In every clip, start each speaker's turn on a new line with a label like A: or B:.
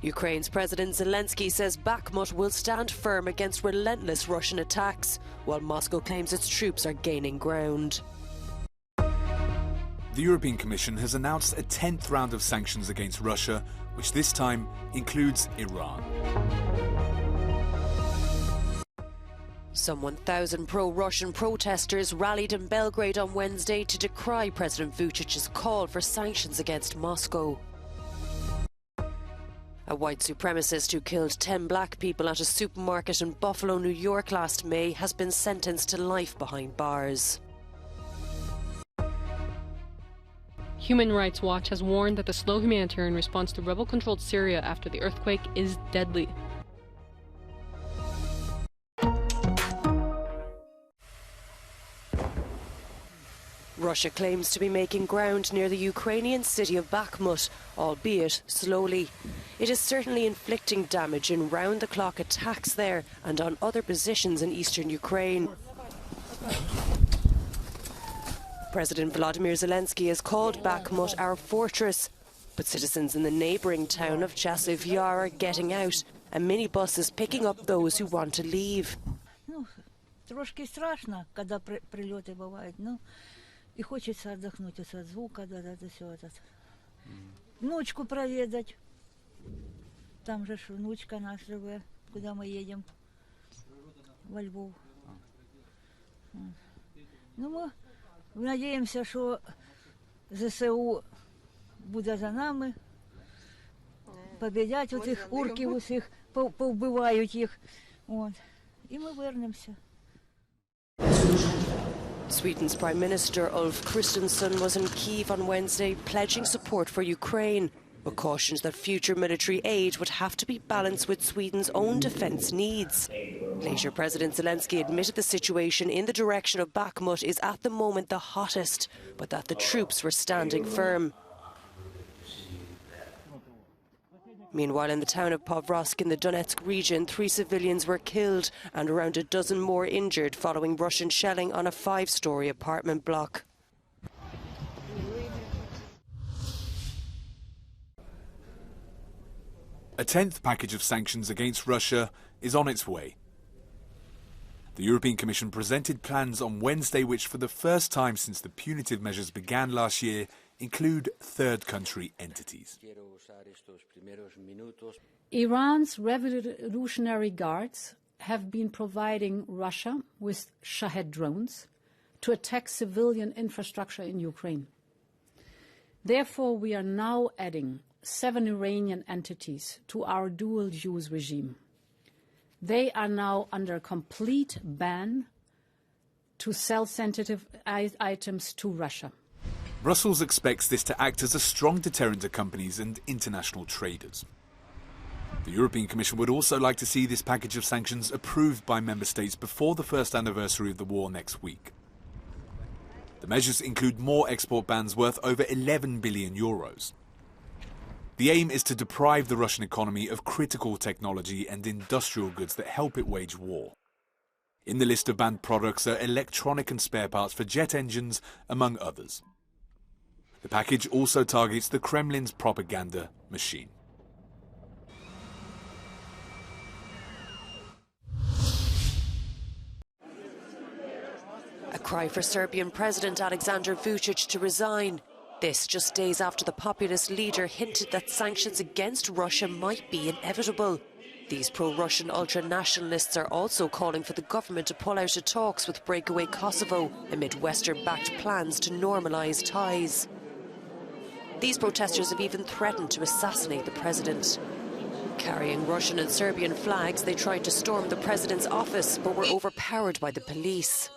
A: Ukraine's President Zelensky says Bakhmut will stand firm against relentless Russian attacks, while Moscow claims its troops are gaining ground.
B: The European Commission has announced a 10th round of sanctions against Russia, which this time includes Iran.
A: Some 1,000 pro-Russian protesters rallied in Belgrade on Wednesday to decry President Vucic's call for sanctions against Moscow. A white supremacist who killed 10 black people at a supermarket in Buffalo, New York last May has been sentenced to life behind bars.
C: Human Rights Watch has warned that the slow humanitarian response to rebel-controlled Syria after the earthquake is deadly.
A: Russia claims to be making ground near the Ukrainian city of Bakhmut, albeit slowly. It is certainly inflicting damage in round-the-clock attacks there and on other positions in eastern Ukraine. President Volodymyr Zelensky has called Bakhmut our fortress, but citizens in the neighbouring town of Chasiv Yar are getting out, and minibuses picking up those who want to leave.
D: Трошки страшно, когда прилеты бывают, но и хочется отдохнуть от звука, все это. Внучку проведать. Там же внучка наша живет, куда мы едем, во Львов. Ну, мы надеемся, що ЗСУ буде за нами, победять отих урків усіх, повбивають їх, і ми вернемося.
A: Sweden's Prime Minister Ulf Kristersson was in Kyiv on Wednesday pledging support for Ukraine, but cautions that future military aid would have to be balanced with Sweden's own defence needs. Later, President Zelensky admitted the situation in the direction of Bakhmut is at the moment the hottest, but that the troops were standing firm. Meanwhile, in the town of Pavlovsk in the Donetsk region, 3 civilians were killed and around a dozen more injured following Russian shelling on a 5-storey apartment block.
B: A 10th package of sanctions against Russia is on its way. The European Commission presented plans on Wednesday which, for the first time since the punitive measures began last year, include third country entities.
E: Iran's Revolutionary Guards have been providing Russia with Shahed drones to attack civilian infrastructure in Ukraine. Therefore, we are now adding 7 Iranian entities to our dual-use regime. They are now under complete ban to sell sensitive items to Russia.
B: Brussels expects this to act as a strong deterrent to companies and international traders. The European Commission would also like to see this package of sanctions approved by member states before the first anniversary of the war next week. The measures include more export bans worth over 11 billion euros. The aim is to deprive the Russian economy of critical technology and industrial goods that help it wage war. In the list of banned products are electronic and spare parts for jet engines, among others. The package also targets the Kremlin's propaganda machine.
A: A cry for Serbian President Aleksandar Vucic to resign. This just days after the populist leader hinted that sanctions against Russia might be inevitable. These pro-Russian ultra-nationalists are also calling for the government to pull out of talks with breakaway Kosovo amid Western-backed plans to normalise ties. These protesters have even threatened to assassinate the president. Carrying Russian and Serbian flags, they tried to storm the president's office but were overpowered by the police.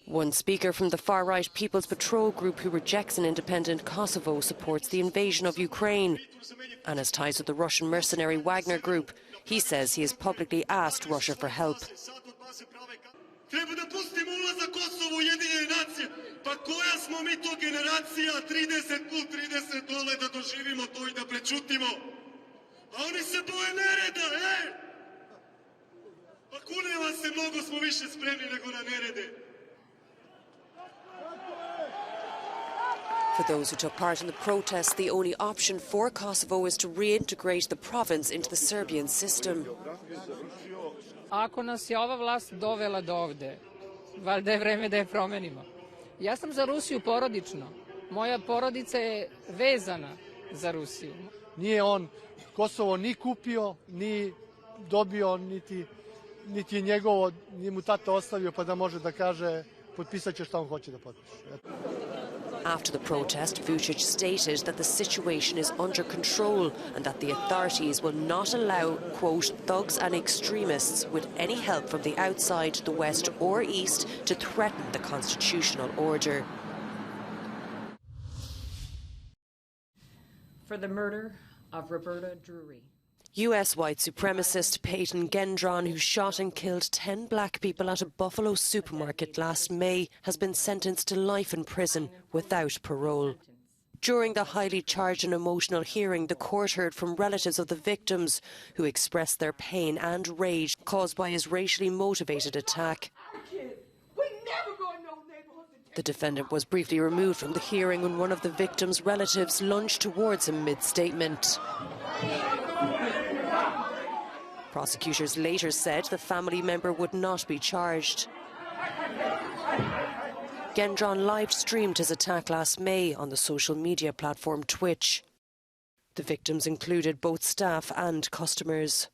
A: One speaker from the far-right People's Patrol group who rejects an independent Kosovo supports the invasion of Ukraine and has ties with the Russian mercenary Wagner group. He says he has publicly asked Russia for help.
F: Treba da pustimo ulazak Kosova u Ujedinjene nacije. Pa koja smo mi to generacija 30 tu, 30 dole da doživimo to I da prečutimo? A oni se boje nereda, Pa kune vas se, mnogo smo više spremni nego na nerede.
A: For those who took part in the protests, the only option for Kosovo is to reintegrate the province into the Serbian system.
G: Ako nas je ova vlast dovela do ovde, valjda je vreme da je promenimo. Ja sam za Rusiju porodično. Moja porodica je vezana za Rusiju.
H: Nije on Kosovo ni kupio, ni dobio, niti je njegovo, ni mu tata ostavio pa da može da kaže potpisat će šta on hoće da potpiše.
A: After the protest, Vučić stated that the situation is under control and that the authorities will not allow, quote, thugs and extremists with any help from the outside, the west or east to threaten the constitutional order.
I: For the murder of Roberta Drury.
A: US white supremacist Peyton Gendron, who shot and killed 10 black people at a Buffalo supermarket last May, has been sentenced to life in prison without parole. During the highly charged and emotional hearing, the court heard from relatives of the victims who expressed their pain and rage caused by his racially motivated attack. The defendant was briefly removed from the hearing when one of the victims' relatives lunged towards him mid-statement. Prosecutors later said the family member would not be charged. Gendron live-streamed his attack last May on the social media platform Twitch. The victims included both staff and customers.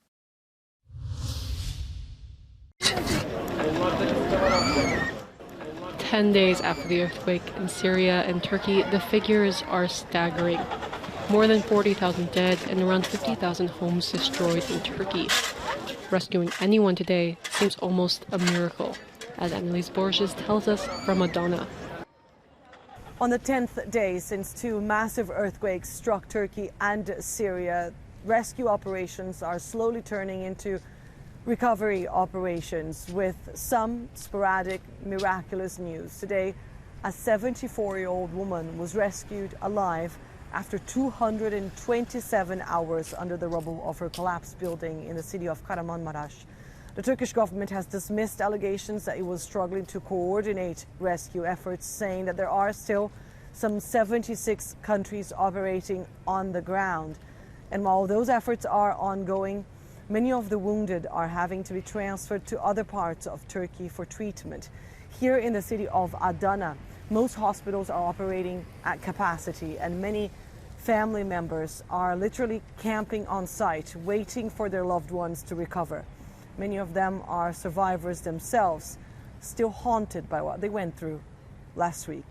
C: Ten days after the earthquake in Syria and Turkey, the figures are staggering. More than 40,000 dead and around 50,000 homes destroyed in Turkey. Rescuing anyone today seems almost a miracle, as Annalise Borges tells us from Adana.
J: On the 10th day since two massive earthquakes struck Turkey and Syria, rescue operations are slowly turning into recovery operations, with some sporadic, miraculous news. Today, a 74-year-old woman was rescued alive after 227 hours under the rubble of her collapsed building in the city of Kahramanmaraş. The Turkish government has dismissed allegations that it was struggling to coordinate rescue efforts, saying that there are still some 76 countries operating on the ground. And while those efforts are ongoing, many of the wounded are having to be transferred to other parts of Turkey for treatment. Here in the city of Adana, most hospitals are operating at capacity, and many family members are literally camping on site, waiting for their loved ones to recover. Many of them are survivors themselves, still haunted by what they went through last week.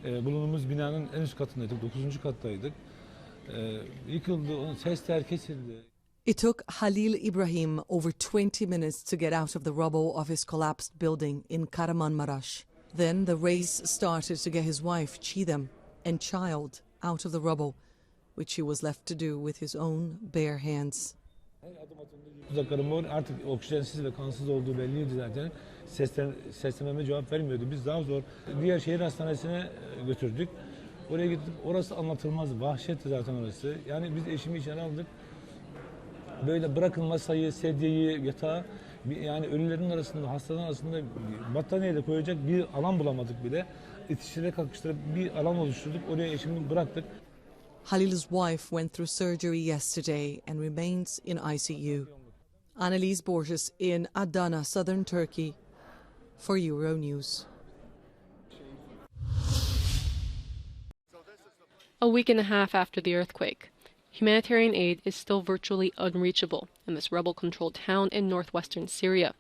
K: Bulunduğumuz binanın en üst katındaydık, 9. kattaydık. Yıkıldı, sesler kesildi.
L: It took Halil Ibrahim over 20 minutes to get out of the rubble of his collapsed building in Kahramanmaraş. Then the race started to get his wife, Chidem, and child out of the rubble, which he was left to do with his own bare hands.
K: Uzaklarımın artık oksijensiz ve kansız olduğu belliydi zaten. Seslenmeme cevap vermiyordu. Biz daha zor diğer şehir hastanesine götürdük. Oraya gittik. Orası anlatılmaz. Vahşetti zaten orası. Yani biz eşimi içeri aldık. Böyle bırakın masayı, sedyeyi, yatağı, yani ölülerin arasında, hastaların arasında battaniyeyle koyacak bir alan bulamadık bile. İtişlere kalkıştırıp bir alan oluşturduk. Oraya eşimi bıraktık.
L: Halil's wife went through surgery yesterday and remains in ICU. Annalise Borges in Adana, southern Turkey, for Euronews.
C: A week and a half after the earthquake, humanitarian aid is still virtually unreachable in this rebel-controlled town in northwestern Syria.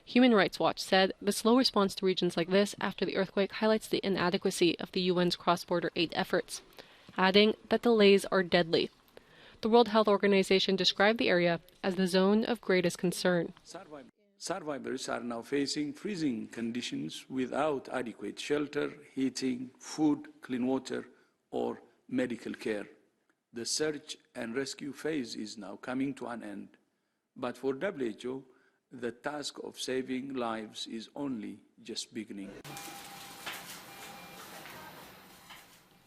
C: Human Rights Watch said the slow response to regions like this after the earthquake highlights the inadequacy of the UN's cross-border aid efforts, adding that delays are deadly. The World Health Organization described the area as the zone of greatest concern.
M: Survivors are now facing freezing conditions without adequate shelter, heating, food, clean water, or medical care. The search and rescue phase is now coming to an end. But for WHO, the task of saving lives is only just beginning.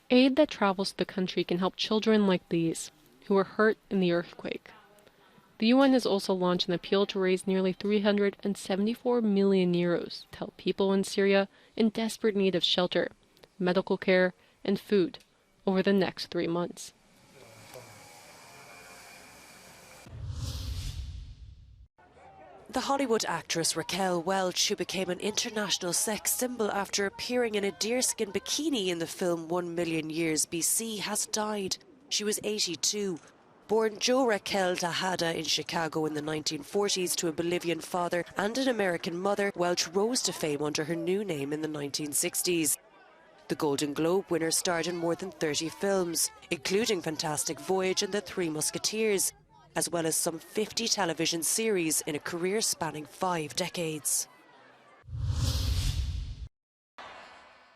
C: Aid that travels to the country can help children like these, who were hurt in the earthquake. The UN has also launched an appeal to raise nearly 374 million euros to help people in Syria in desperate need of shelter, medical care, and food over the next 3 months.
A: The Hollywood actress Raquel Welch, who became an international sex symbol after appearing in a deerskin bikini in the film 1 Million Years BC, has died. She was 82. Born Jo Raquel Tejada in Chicago in the 1940s to a Bolivian father and an American mother, Welch rose to fame under her new name in the 1960s. The Golden Globe winner starred in more than 30 films, including Fantastic Voyage and The Three Musketeers, as well as some 50 television series in a career spanning 5 decades.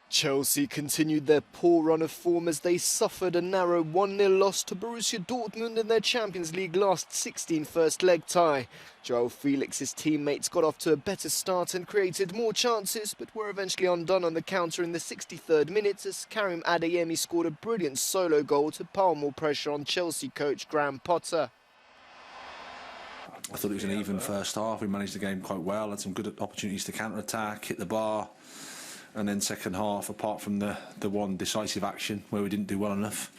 N: Chelsea continued their poor run of form as they suffered a narrow 1-0 loss to Borussia Dortmund in their Champions League last 16 first leg tie. Joao Felix's teammates got off to a better start and created more chances, but were eventually undone on the counter in the 63rd minute as Karim Adeyemi scored a brilliant solo goal to pile more pressure on Chelsea coach Graham Potter.
O: I thought it was an even first half. We managed the game quite well, had some good opportunities to counter-attack, hit the bar. And then second half, apart from the one decisive action where we didn't do well enough,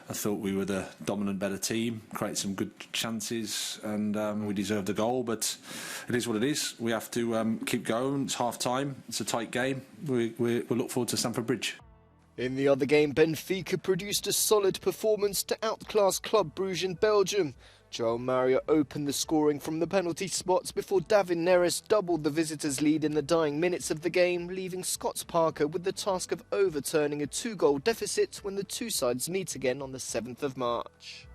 O: I thought we were the dominant, better team, created some good chances, and we deserved the goal. But it is what it is. We have to keep going. It's half-time. It's a tight game. We look forward to Stamford Bridge.
N: In the other game, Benfica produced a solid performance to outclass Club Brugge in Belgium. João Mario opened the scoring from the penalty spots before David Neres doubled the visitors' lead in the dying minutes of the game, leaving Scots Parker with the task of overturning a 2-goal deficit when the two sides meet again on the 7th of March.